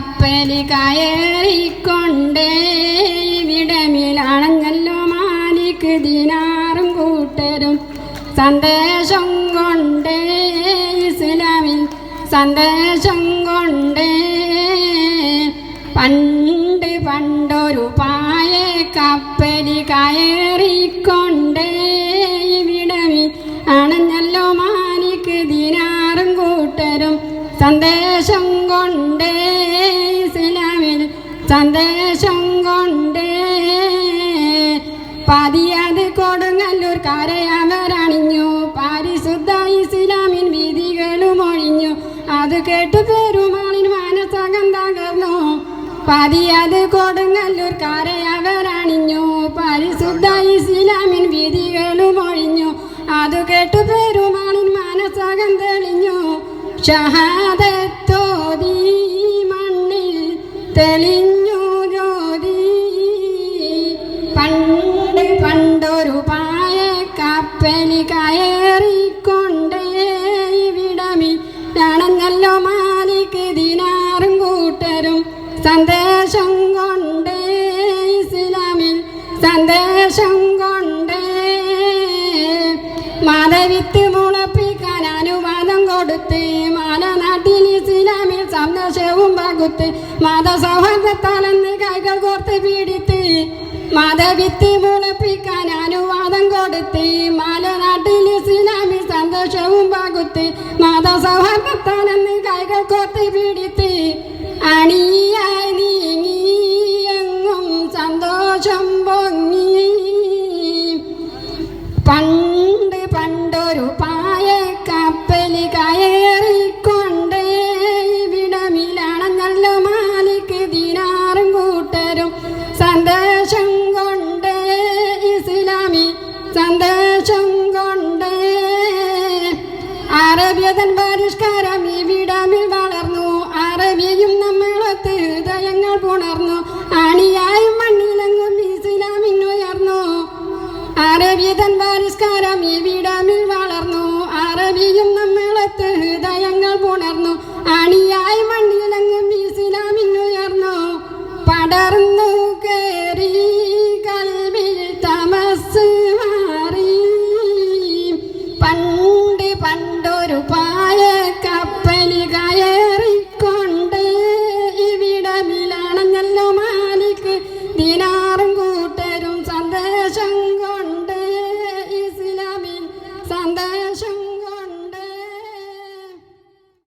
കപ്പലി കയറിക്കൊണ്ടേ വിടമിലാണഞ്ഞല്ലോ മാലിക് ദിനാറും കൂട്ടരും സന്ദേശം കൊണ്ടേ ഇസ്ലാമിൽ സന്ദേശം കൊണ്ടേ പണ്ടൊരു പായ കപ്പലി കയറിക്കൊണ്ടേ വിടമി അണഞ്ഞല്ലോ മാലിക് ദിനാറും കൂട്ടരും സന്ദേശം കൊണ്ടേ ഇസ്ലാമിൽ സന്ദേശം കൊണ്ടേ പതിയത് കൊടുങ്ങല്ലൂർ കരയവരണിഞ്ഞു പാരിശുദ്ധ ഇസ്ലാമിൻ വിധികളും ഒഴിഞ്ഞു അത് കേട്ട് പെരുമാളിൻ മനസ്സകം തകർന്നു പതിയത് കൊടുങ്ങല്ലൂർ കരയവരണിഞ്ഞു പരിശുദ്ധ ഇസ്ലാമിൻ വിധികളും ഒഴിഞ്ഞു അത് കേട്ട് പെരുമാളിൻ മനസ്സകം തെളിഞ്ഞു ഷഹാദത്തോതി മണ്ണിൽ തെളിഞ്ഞു ജ്യോതി പണ്ടൊരു പായ കപ്പലി കയറിക്കൊണ്ടേ വിടമി അണഞ്ഞല്ലോ മാലിക് ദിനാറും കൂട്ടരും സന്ദേശം കൊണ്ടേ ഇസ്ലാമിൽ സന്ദേശം കൊണ്ടേ മതവിത്ത് മുളപ്പിക്കാൻ അനുവാദം കൊടുത്ത് മാലനാട്ടിൽ ഇസ്ലാമിൽ സന്ദേശവും പകുത്ത് മതസൗഹാർദ്ദത്താലെന്ന് കൈകൾ കോർത്ത് പീഡിത്ത് മതവിത്ത് മുളപ്പിക്കാൻ അനുവാദം കൊടുത്ത് മാലനാട്ടിൽ ഇസ്ലാമിൽ സന്തോഷവും പകുത്ത് മതസൗഹാർദ്ദത്താലെന്ന് കൈകൾ കോർത്ത് പീഡിത്ത്